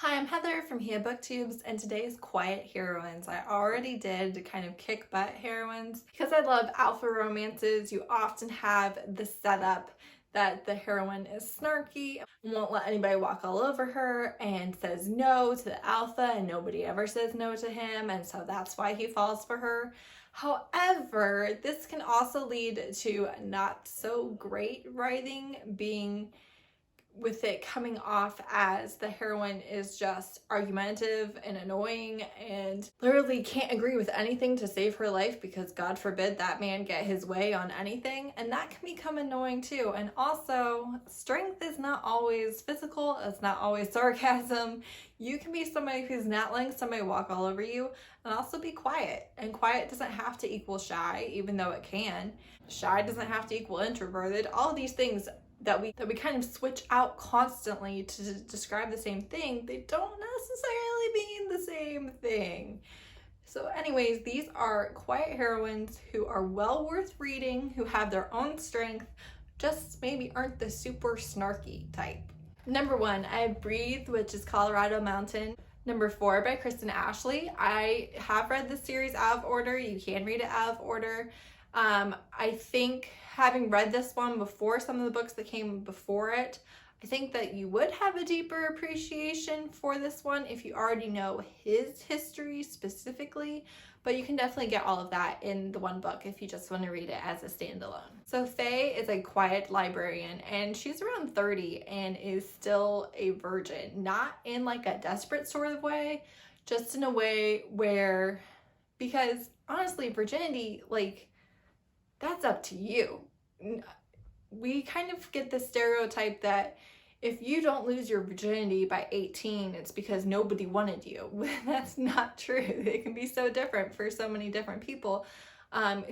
Hi, I'm Heather from booktubes, and today's Quiet Heroines. I already did kind of kick butt heroines. Because I love alpha romances, you often have the setup that the heroine is snarky, won't let anybody walk all over her, and says no to the alpha, and nobody ever says no to him, and so that's why he falls for her. However, this can also lead to not so great writing, being with it coming off as the heroine is just argumentative and annoying and literally can't agree with anything to save her life because God forbid that man get his way on anything, and that can become annoying too. And also, strength is not always physical, it's not always sarcasm. You can be somebody who's not letting somebody walk all over you and also be quiet. And quiet doesn't have to equal shy, even though it can. Shy doesn't have to equal introverted. All of these things that we kind of switch out constantly to describe the same thing, they don't necessarily mean the same thing. So anyways, these are quiet heroines who are well worth reading, who have their own strength, just maybe aren't the super snarky type. Number 1, I have Breathe, which is Colorado Mountain. Number 4 by Kristen Ashley. I have read the series out of order. You can read it out of order. I think having read this one before some of the books that came before it, I think that you would have a deeper appreciation for this one if you already know his history specifically, but you can definitely get all of that in the one book if you just want to read it as a standalone. So Faye is a quiet librarian, and she's around 30 and is still a virgin, not in like a desperate sort of way, just in a way where, because honestly, virginity, like, that's up to you. We kind of get the stereotype that if you don't lose your virginity by 18, it's because nobody wanted you. That's not true. It can be so different for so many different people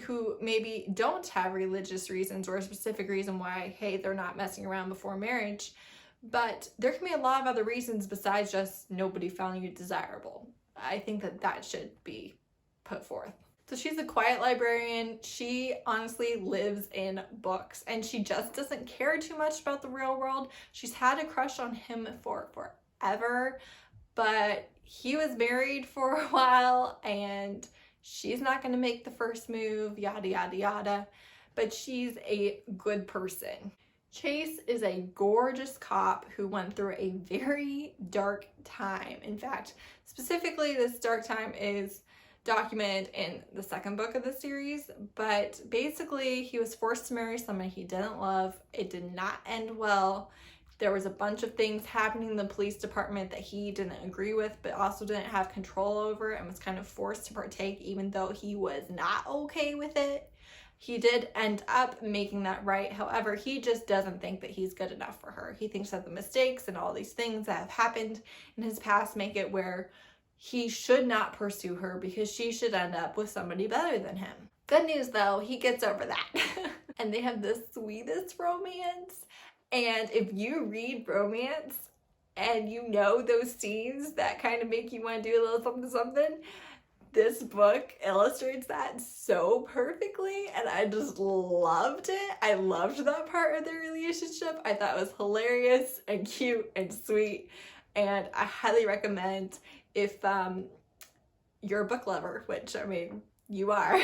who maybe don't have religious reasons or a specific reason why, hey, they're not messing around before marriage. But there can be a lot of other reasons besides just nobody found you desirable. I think that should be put forth. So she's a quiet librarian. She honestly lives in books, and she just doesn't care too much about the real world. She's had a crush on him for forever, but he was married for a while and she's not going to make the first move, yada, yada, yada. But she's a good person. Chase is a gorgeous cop who went through a very dark time. In fact, specifically, this dark time is documented in the second book of the series, but basically he was forced to marry someone he didn't love. It did not end well. There was a bunch of things happening in the police department that he didn't agree with, but also didn't have control over, and was kind of forced to partake even though he was not okay with it. He did end up making that right. However, he just doesn't think that he's good enough for her. He thinks that the mistakes and all these things that have happened in his past make it where he should not pursue her because she should end up with somebody better than him. Good news though, he gets over that. And they have the sweetest romance. And if you read romance and you know those scenes that kind of make you want to do a little something something, this book illustrates that so perfectly, and I just loved it. I loved that part of their relationship. I thought it was hilarious and cute and sweet, and I highly recommend if you're a book lover, which, I mean, you are.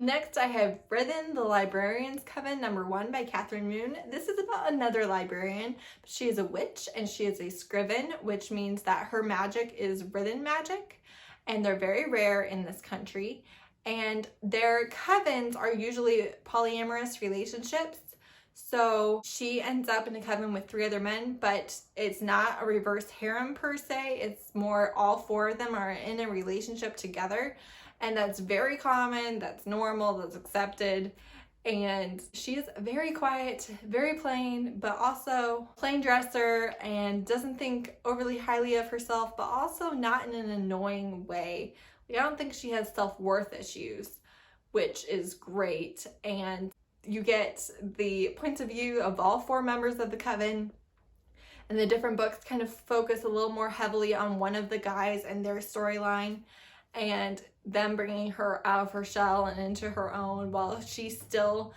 Next, I have written The Librarians Coven, number 1 by Kathryn Moon. This is about another librarian. She is a witch, and she is a scriven, which means that her magic is written magic, and they're very rare in this country. And their covens are usually polyamorous relationships. So she ends up in a coven with 3 other men, but it's not a reverse harem per se. It's more all 4 of them are in a relationship together. And that's very common, that's normal, that's accepted. And she's very quiet, very plain, but also plain dresser, and doesn't think overly highly of herself, but also not in an annoying way. I don't think she has self-worth issues, which is great. And you get the points of view of all 4 members of the coven, and the different books kind of focus a little more heavily on one of the guys and their storyline, and them bringing her out of her shell and into her own, while she still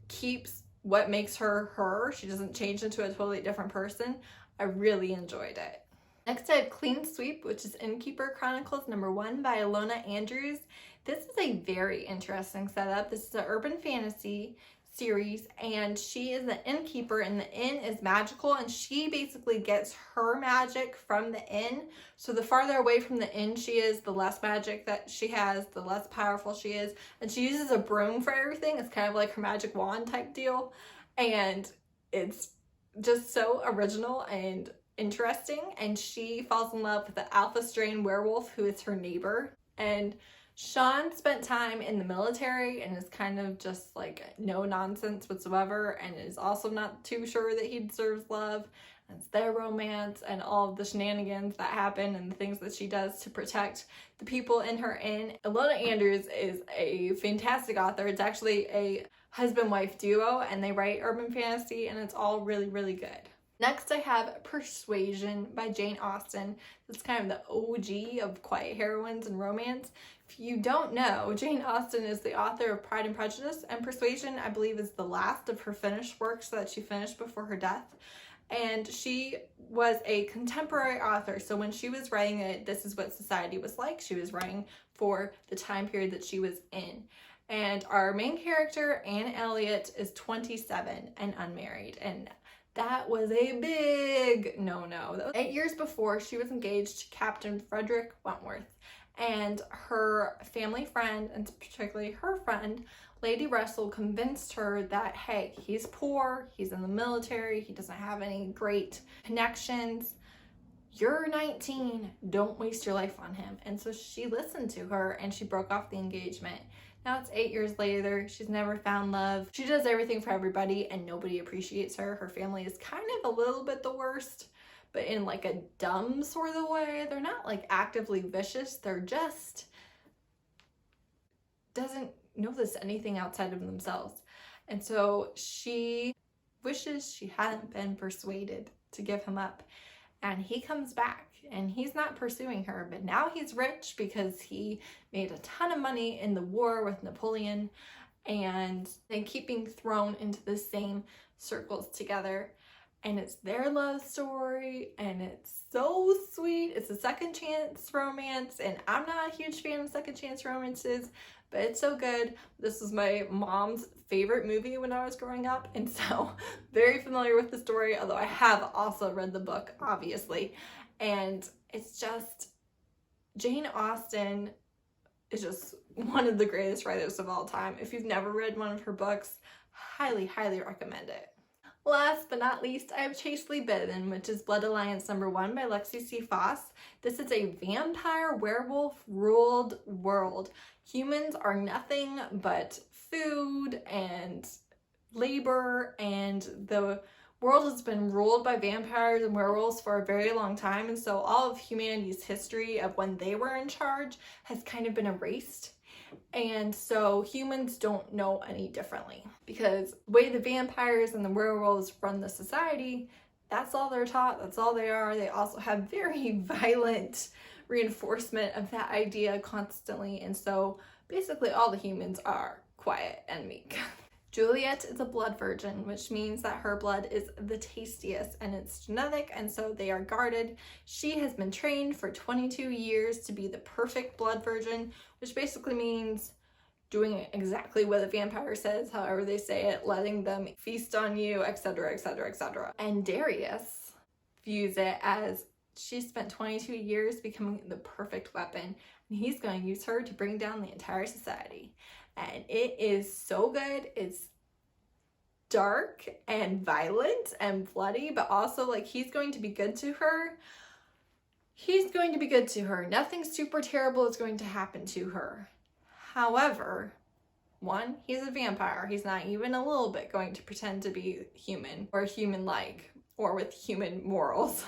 keeps what makes her her. She doesn't change into a totally different person. I really enjoyed it. Next I have Clean Sweep, which is Innkeeper Chronicles #1 by Ilona Andrews. This is a very interesting setup. This is an urban fantasy series, and she is an innkeeper, and the inn is magical, and she basically gets her magic from the inn. So the farther away from the inn she is, the less magic that she has, the less powerful she is. And she uses a broom for everything. It's kind of like her magic wand type deal. And it's just so original and interesting. And she falls in love with the alpha strain werewolf who is her neighbor. And Sean spent time in the military and is kind of just like no nonsense whatsoever, and is also not too sure that he deserves love. And it's their romance and all of the shenanigans that happen and the things that she does to protect the people in her inn. Ilona Andrews is a fantastic author. It's actually a husband-wife duo, and they write urban fantasy, and it's all really, really good. Next I have Persuasion by Jane Austen. It's kind of the OG of quiet heroines and romance. If you don't know, Jane Austen is the author of Pride and Prejudice, and Persuasion, I believe, is the last of her finished works that she finished before her death. And she was a contemporary author, so when she was writing it, this is what society was like. She was writing for the time period that she was in. And our main character, Anne Elliot, is 27 and unmarried, and that was a big no-no. 8 years before, she was engaged to Captain Frederick Wentworth, and her family friend, and particularly her friend, Lady Russell, convinced her that, hey, he's poor, he's in the military, he doesn't have any great connections. You're 19, don't waste your life on him. And so she listened to her and she broke off the engagement. Now it's 8 years later, she's never found love. She does everything for everybody and nobody appreciates her. Her family is kind of a little bit the worst, but in like a dumb sort of way. They're not like actively vicious, they're just doesn't notice anything outside of themselves. And so she wishes she hadn't been persuaded to give him up. And he comes back and he's not pursuing her, but now he's rich because he made a ton of money in the war with Napoleon, and they keep being thrown into the same circles together. And it's their love story and it's so sweet. It's a second chance romance, and I'm not a huge fan of second chance romances, but it's so good. This was my mom's favorite movie when I was growing up, and so very familiar with the story, although I have also read the book, obviously. And it's just, Jane Austen is just one of the greatest writers of all time. If you've never read one of her books, highly, highly recommend it. Last but not least, I have Chastely, Bitten, which is Blood Alliance #1 by Lexi C. Foss. This is a vampire werewolf ruled world. Humans are nothing but food and labor, and the world has been ruled by vampires and werewolves for a very long time, and so all of humanity's history of when they were in charge has kind of been erased. And so humans don't know any differently, because the way the vampires and the werewolves run the society, that's all they're taught, that's all they are. They also have very violent reinforcement of that idea constantly, and so basically all the humans are quiet and meek. Juliet is a blood virgin, which means that her blood is the tastiest and it's genetic, and so they are guarded. She has been trained for 22 years to be the perfect blood virgin, which basically means doing exactly what a vampire says, however they say it, letting them feast on you, etc., etc., etc. And Darius views it as she spent 22 years becoming the perfect weapon, and he's going to use her to bring down the entire society. And it is so good. It's dark and violent and bloody, but also like he's going to be good to her. He's going to be good to her. Nothing super terrible is going to happen to her. However, one, he's a vampire. He's not even a little bit going to pretend to be human or human-like or with human morals.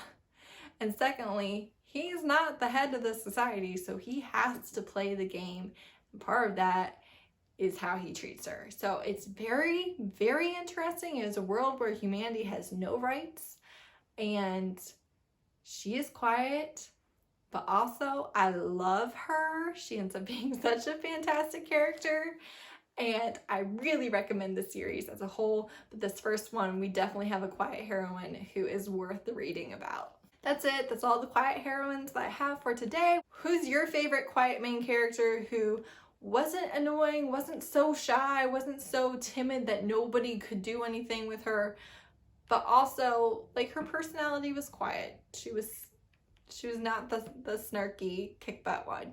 And secondly, he's not the head of the society, so he has to play the game. And part of that is how he treats her. So it's very, very interesting. It is a world where humanity has no rights, and she is quiet, but also I love her. She ends up being such a fantastic character, and I really recommend the series as a whole. But this first one, we definitely have a quiet heroine who is worth the reading about. That's it. That's all the quiet heroines that I have for today. Who's your favorite quiet main character who wasn't annoying, wasn't so shy, wasn't so timid that nobody could do anything with her, but also like her personality was quiet. She was not the snarky kick butt one.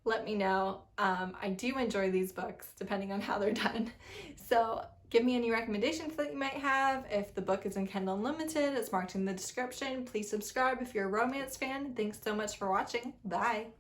Let me know. I do enjoy these books depending on how they're done. So give me any recommendations that you might have. If the book is in Kindle Unlimited, it's marked in the description. Please subscribe if you're a romance fan. Thanks so much for watching. Bye.